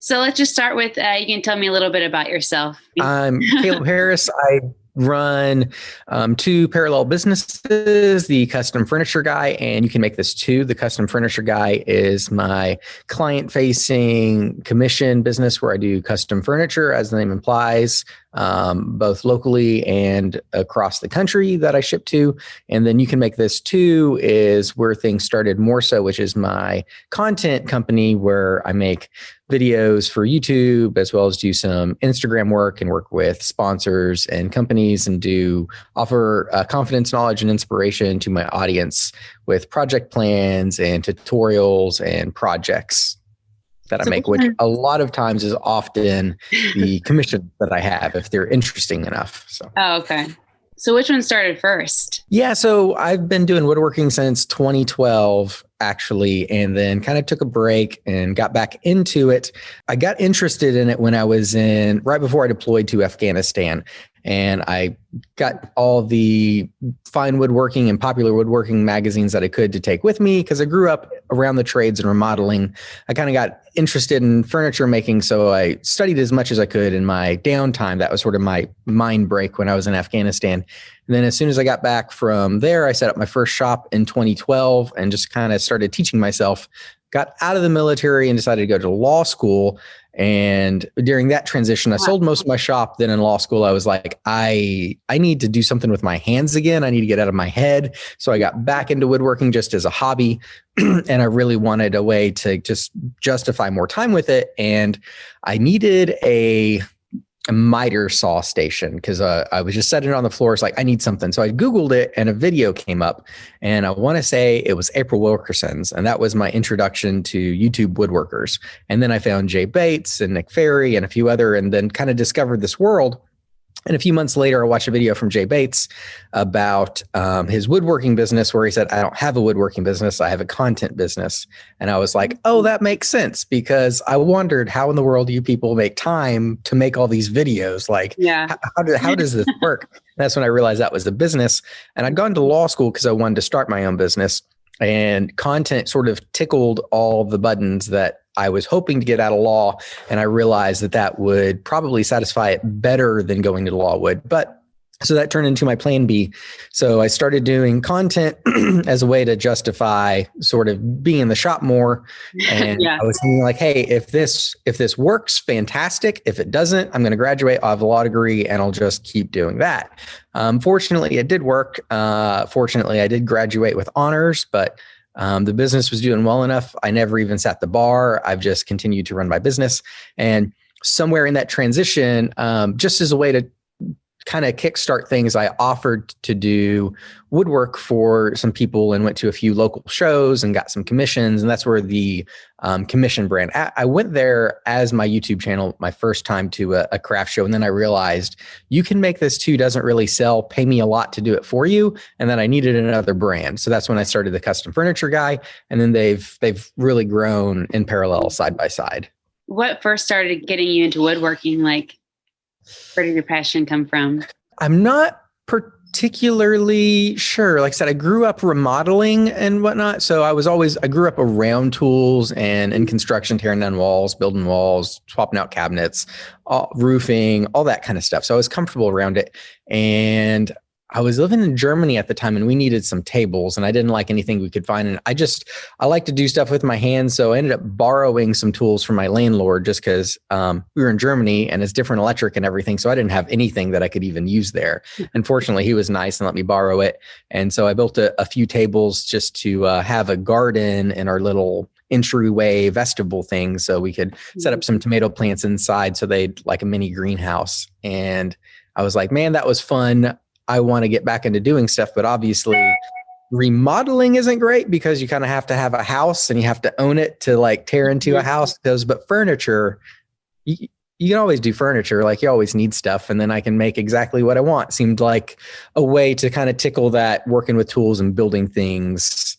So let's just start with, you can tell me a little bit about yourself. I'm Caleb Harris. I run two parallel businesses, the Custom Furniture Guy, and You Can Make This Too. The Custom Furniture Guy is my client-facing commission business where I do custom furniture, as the name implies, both locally and across the country that I ship to. And then You Can Make This Too is where things started more so, which is my content company where I make videos for YouTube, as well as do some Instagram work and work with sponsors and companies and offer confidence, knowledge, and inspiration to my audience with project plans and tutorials and projects that I make, which a lot of times is often the commission that I have if they're interesting enough. So. Oh, okay. So which one started first? Yeah, so I've been doing woodworking since 2012, actually, and then kind of took a break and got back into it. I got interested in it when I was right before I deployed to Afghanistan. And I got all the fine woodworking and popular woodworking magazines that I could to take with me because I grew up around the trades and remodeling. I kind of got interested in furniture making, so I studied as much as I could in my downtime. That was sort of my mind break when I was in Afghanistan. And then as soon as I got back from there, I set up my first shop in 2012 and just kind of started teaching myself. Got out of the military and decided to go to law school. And during that transition, I sold most of my shop. Then in law school, I was like, I need to do something with my hands again. I need to get out of my head. So I got back into woodworking just as a hobby. And I really wanted a way to just justify more time with it. And I needed a miter saw station because I was just sitting on the floor. It's like, I need something. So I Googled it and a video came up, and I want to say it was April Wilkerson's. And that was my introduction to YouTube woodworkers. And then I found Jay Bates and Nick Ferry and a few other, and then kind of discovered this world. And a few months later, I watched a video from Jay Bates about his woodworking business where he said, I don't have a woodworking business. I have a content business. And I was like, oh, that makes sense, because I wondered, how in the world do you people make time to make all these videos? Like, how does this work? And that's when I realized that was the business. And I'd gone to law school because I wanted to start my own business. And content sort of tickled all the buttons that I was hoping to get out of law. And I realized that would probably satisfy it better than going to law would. But so that turned into my plan B. So I started doing content as a way to justify sort of being in the shop more. And I was thinking like, hey, if this works, fantastic. If it doesn't, I'm going to graduate. I'll have a law degree and I'll just keep doing that. Fortunately, it did work. Fortunately, I did graduate with honors, but the business was doing well enough. I never even sat the bar. I've just continued to run my business. And somewhere in that transition, just as a way to kind of kickstart things, I offered to do woodwork for some people and went to a few local shows and got some commissions. And that's where the commission brand, I went there as my YouTube channel, my first time to a craft show. And then I realized You Can Make This Too doesn't really sell, pay me a lot to do it for you. And then I needed another brand. So that's when I started the Custom Furniture Guy. And then they've really grown in parallel side by side. What first started getting you into woodworking? Like, where did your passion come from? I'm not particularly sure. Like I said, I grew up remodeling and whatnot. So I grew up around tools and in construction, tearing down walls, building walls, swapping out cabinets, roofing, all that kind of stuff. So I was comfortable around it. And I was living in Germany at the time and we needed some tables and I didn't like anything we could find. And I like to do stuff with my hands. So I ended up borrowing some tools from my landlord just because we were in Germany and it's different electric and everything. So I didn't have anything that I could even use there. Unfortunately, he was nice and let me borrow it. And so I built a few tables just to have a garden in our little entryway vestibule thing. So we could set up some tomato plants inside. So they'd like a mini greenhouse. And I was like, man, that was fun. I want to get back into doing stuff, but obviously remodeling isn't great because you kind of have to have a house and you have to own it to like tear into a house. But furniture, you can always do furniture. Like you always need stuff. And then I can make exactly what I want. Seemed like a way to kind of tickle that working with tools and building things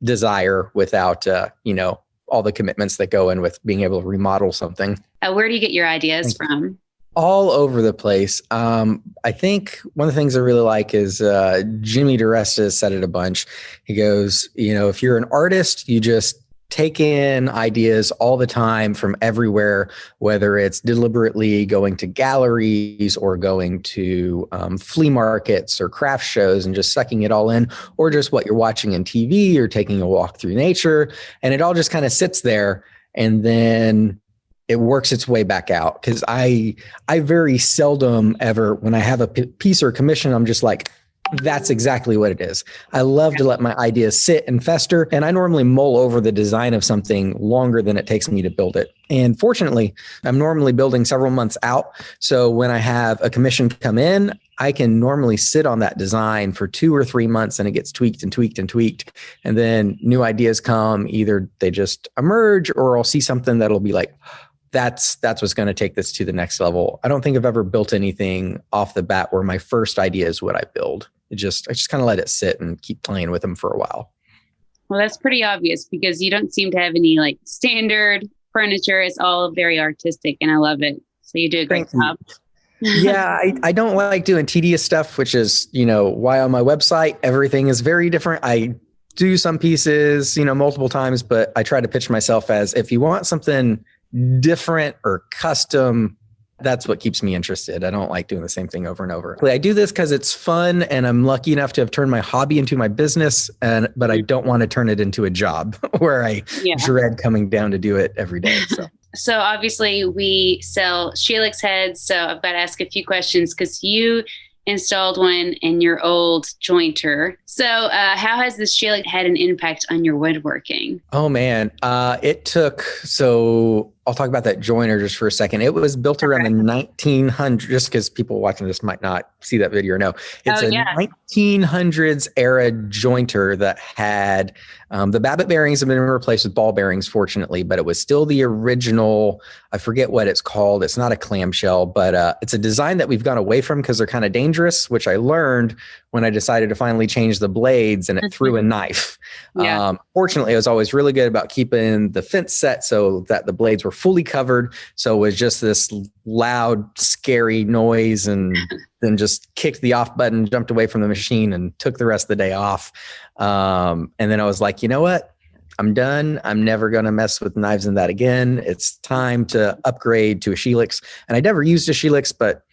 desire without, all the commitments that go in with being able to remodel something. Where do you get your ideas from? All over the place. I think one of the things I really like is Jimmy DeResta said it a bunch. He goes, if you're an artist, you just take in ideas all the time from everywhere, whether it's deliberately going to galleries or going to flea markets or craft shows and just sucking it all in, or just what you're watching in TV or taking a walk through nature. And it all just kind of sits there, and then it works its way back out. Because I very seldom ever, when I have a piece or commission, I'm just like, that's exactly what it is. I love to let my ideas sit and fester, and I normally mull over the design of something longer than it takes me to build it. And fortunately, I'm normally building several months out. So when I have a commission come in, I can normally sit on that design for 2 or 3 months, and it gets tweaked and tweaked and tweaked. And then new ideas come, either they just emerge, or I'll see something that'll be like, that's what's going to take this to the next level. I don't think I've ever built anything off the bat where my first idea is what I build. I just kind of let it sit and keep playing with them for a while. Well, that's pretty obvious because you don't seem to have any like standard furniture. It's all very artistic, and I love it. So you do a great job. Yeah, I don't like doing tedious stuff, which is, why on my website, everything is very different. I do some pieces, multiple times, but I try to pitch myself as, if you want something different or custom, that's what keeps me interested. I don't like doing the same thing over and over. I do this because it's fun, and I'm lucky enough to have turned my hobby into my business, but I don't want to turn it into a job where I dread coming down to do it every day. So obviously we sell Shelix heads. So I've got to ask a few questions because you installed one in your old jointer. So how has this Shelix had an impact on your woodworking? Oh man, so I'll talk about that joiner just for a second. It was built around the 1900s, just because people watching this might not see that video or know. It's 1900s era jointer that had the Babbitt bearings have been replaced with ball bearings, fortunately, but it was still the original. I forget what it's called. It's not a clamshell, but it's a design that we've gone away from because they're kind of dangerous, which I learned when I decided to finally change the blades, and it threw a knife. Fortunately, I was always really good about keeping the fence set so that the blades were fully covered. So it was just this loud, scary noise, and then just kicked the off button, jumped away from the machine, and took the rest of the day off. And then I was like, you know what? I'm done. I'm never going to mess with knives in that again. It's time to upgrade to a Shelix. And I never used a Shelix, but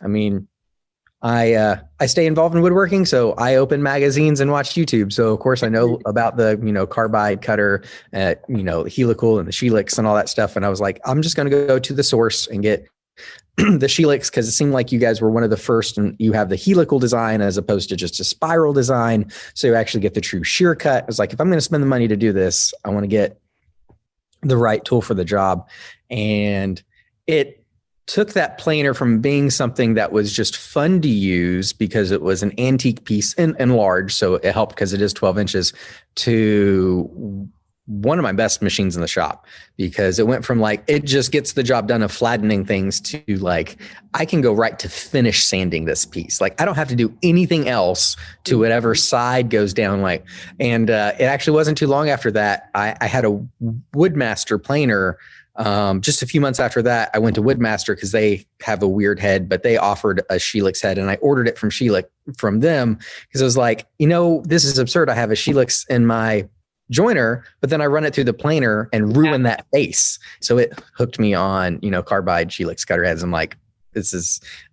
I mean, I stay involved in woodworking, so I open magazines and watch YouTube. So of course I know about the, carbide cutter, helical and the Shelix and all that stuff. And I was like, I'm just going to go to the source and get the Shelix, because it seemed like you guys were one of the first, and you have the helical design as opposed to just a spiral design. So you actually get the true shear cut. I was like, if I'm going to spend the money to do this, I want to get the right tool for the job. And it took that planer from being something that was just fun to use because it was an antique piece and large, so it helped because it is 12 inches, to one of my best machines in the shop, because it went from like, it just gets the job done of flattening things to like, I can go right to finish sanding this piece. Like I don't have to do anything else to whatever side goes down. And it actually wasn't too long after that, I had a Woodmaster planer. Just a few months after that, I went to Woodmaster because they have a weird head, but they offered a Shelix head, and I ordered it from them because I was like, this is absurd. I have a Shelix in my joiner, but then I run it through the planer and ruin that face. So it hooked me on, carbide Shelix cutter heads. I'm like,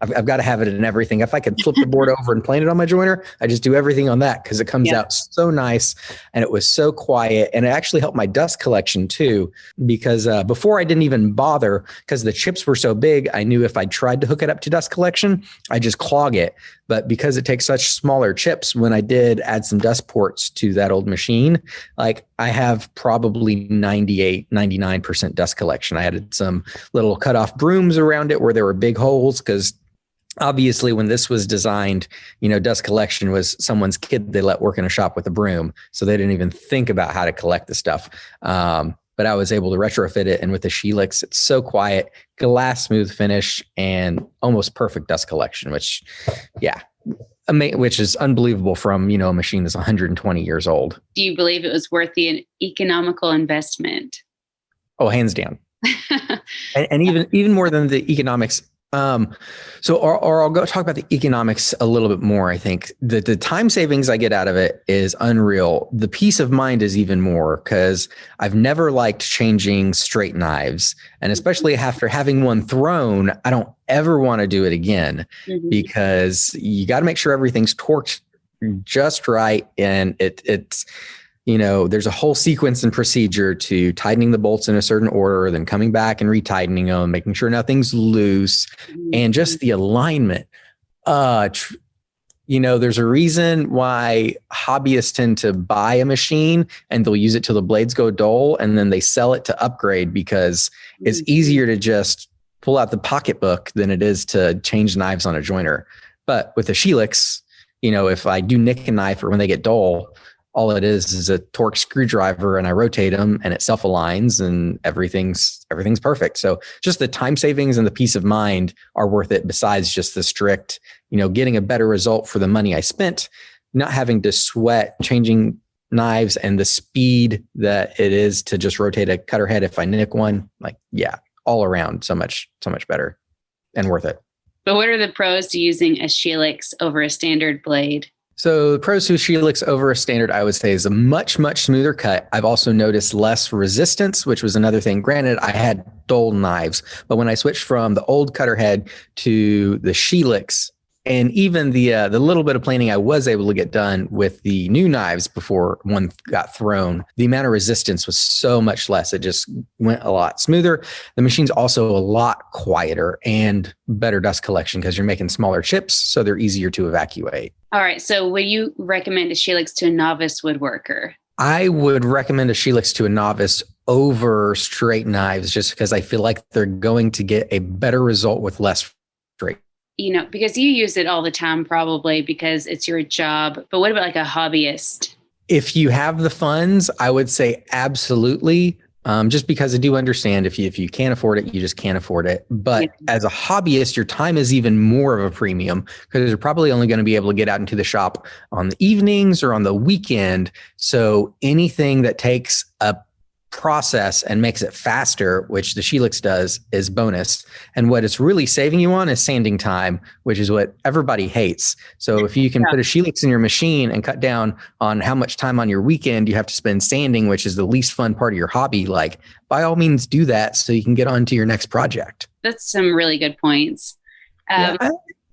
I've got to have it in everything. If I could flip the board over and plane it on my joiner, I just do everything on that because it comes out so nice, and it was so quiet. And it actually helped my dust collection too, because before I didn't even bother because the chips were so big. I knew if I tried to hook it up to dust collection, I just clog it. But because it takes such smaller chips, when I did add some dust ports to that old machine, like I have probably 98, 99% dust collection. I added some little cutoff brooms around it where there were big holes, because obviously when this was designed, dust collection was someone's kid they let work in a shop with a broom. So they didn't even think about how to collect the stuff. But I was able to retrofit it. And with the Shelix, it's so quiet, glass smooth finish, and almost perfect dust collection, which is unbelievable from, a machine that's 120 years old. Do you believe it was worth the economical investment? Oh, hands down. and even more than the economics, Or I'll go talk about the economics a little bit more. I think the time savings I get out of it is unreal. The peace of mind is even more because I've never liked changing straight knives. And especially after having one thrown, I don't ever want to do it again because you got to make sure everything's torqued just right. And it's there's a whole sequence and procedure to tightening the bolts in a certain order, then coming back and retightening them, making sure nothing's loose, and just the alignment. There's a reason why hobbyists tend to buy a machine and they'll use it till the blades go dull, and then they sell it to upgrade because it's easier to just pull out the pocketbook than it is to change knives on a jointer. But with a Shelix, if I do nick a knife or when they get dull, all it is a torque screwdriver and I rotate them and it self-aligns and everything's perfect. So just the time savings and the peace of mind are worth it besides just the strict, getting a better result for the money I spent, not having to sweat changing knives and the speed that it is to just rotate a cutter head if I nick one. All around so much better and worth it. But what are the pros to using a Shelix over a standard blade? So the pros to Shelix over a standard, I would say, is a much, much smoother cut. I've also noticed less resistance, which was another thing. Granted, I had dull knives, but when I switched from the old cutter head to the Shelix, and even the little bit of planing I was able to get done with the new knives before one got thrown, the amount of resistance was so much less. It just went a lot smoother. The machine's also a lot quieter and better dust collection because you're making smaller chips, so they're easier to evacuate. All right. So would you recommend a Shelix to a novice woodworker? I would recommend a Shelix to a novice over straight knives just because I feel like they're going to get a better result with less straight. Because you use it all the time, probably because it's your job. But what about like a hobbyist? If you have the funds, I would say absolutely. Just because I do understand if you can't afford it, you just can't afford it. But as a hobbyist, your time is even more of a premium because you're probably only going to be able to get out into the shop on the evenings or on the weekend. So anything that takes a process and makes it faster, which the Shelix does, is bonus. And what it's really saving you on is sanding time, which is what everybody hates. So if you can put a Shelix in your machine and cut down on how much time on your weekend you have to spend sanding, which is the least fun part of your hobby, by all means do that so you can get on to your next project. That's some really good points.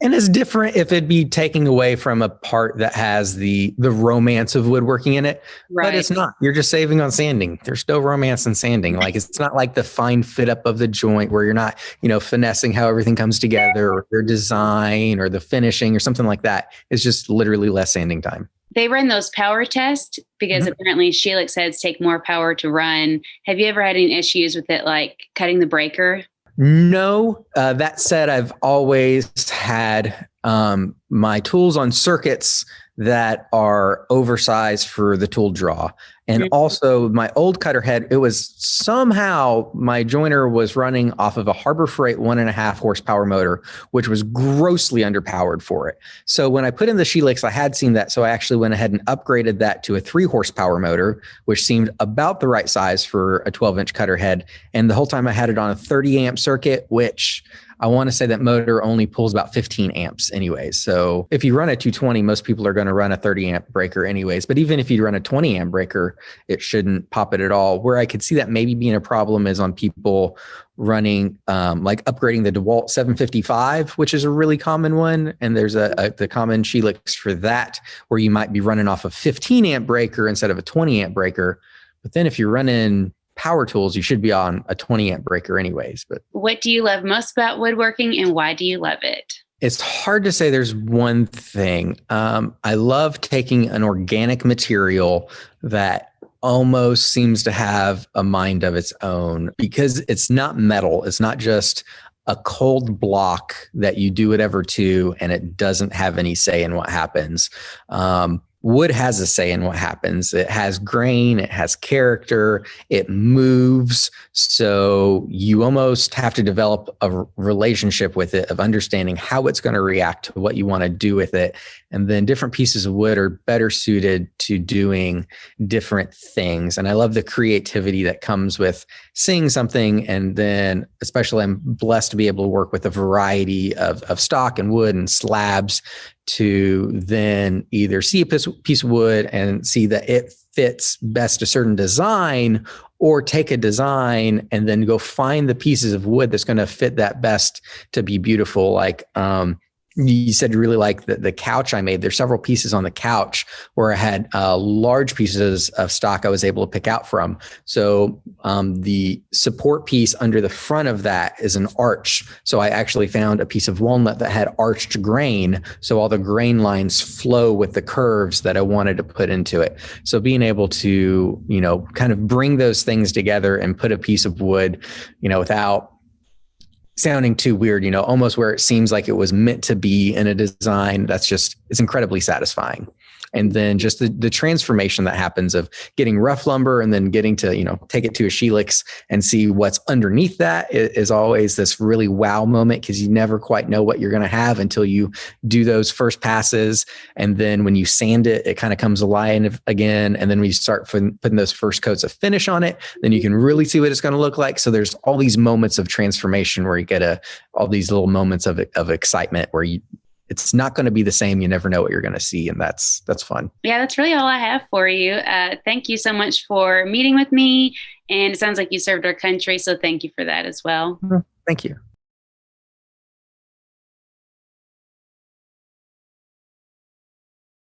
And it's different if it'd be taking away from a part that has the romance of woodworking in it, but it's not. You're just saving on sanding. There's still romance in sanding. It's not like the fine fit up of the joint where you're not, finessing how everything comes together or your design or the finishing or something like that. It's just literally less sanding time. They run those power tests because apparently Shelix heads take more power to run. Have you ever had any issues with it, like cutting the breaker? No, that said, I've always had my tools on circuits that are oversized for the tool draw. And also my old cutter head, it was somehow my joiner was running off of a Harbor Freight 1.5 horsepower motor, which was grossly underpowered for it. So when I put in the Shelix, I had seen that. So I actually went ahead and upgraded that to a 3 horsepower motor, which seemed about the right size for a 12-inch cutter head. And the whole time I had it on a 30 amp circuit, which I want to say that motor only pulls about 15 amps anyways. So if you run a 220, most people are going to run a 30 amp breaker anyways. But even if you run a 20 amp breaker, it shouldn't pop it at all. Where I could see that maybe being a problem is on people running, upgrading the DeWalt 755, which is a really common one. And there's the common Shelix for that, where you might be running off a 15 amp breaker instead of a 20 amp breaker. But then if you're running power tools, you should be on a 20 amp breaker anyways. But what do you love most about woodworking and why do you love it? It's hard to say there's one thing. I love taking an organic material that almost seems to have a mind of its own because it's not metal. It's not just a cold block that you do whatever to, and it doesn't have any say in what happens. Wood has a say in what happens. It has grain, it has character, it moves. So you almost have to develop a relationship with it of understanding how it's going to react to what you want to do with it. And then different pieces of wood are better suited to doing different things. And I love the creativity that comes with seeing something. And then especially I'm blessed to be able to work with a variety of stock and wood and slabs to then either see a piece of wood and see that it fits best a certain design, or take a design and then go find the pieces of wood that's going to fit that best to be beautiful. Like, you said you really like the couch I made. There's several pieces on the couch where I had large pieces of stock I was able to pick out from. So the support piece under the front of that is an arch. So I actually found a piece of walnut that had arched grain. So all the grain lines flow with the curves that I wanted to put into it. So being able to, kind of bring those things together and put a piece of wood, without sounding too weird, almost where it seems like it was meant to be in a design, it's incredibly satisfying. And then just the transformation that happens of getting rough lumber and then getting to, take it to a Shelix and see what's underneath that is always this really wow moment, because you never quite know what you're going to have until you do those first passes. And then when you sand it, it kind of comes alive again. And then when you start putting those first coats of finish on it, then you can really see what it's going to look like. So there's all these moments of transformation where you get all these little moments of excitement where it's not going to be the same. You never know what you're going to see. And that's fun. Yeah, that's really all I have for you. Thank you so much for meeting with me. And it sounds like you served our country. So thank you for that as well. Thank you.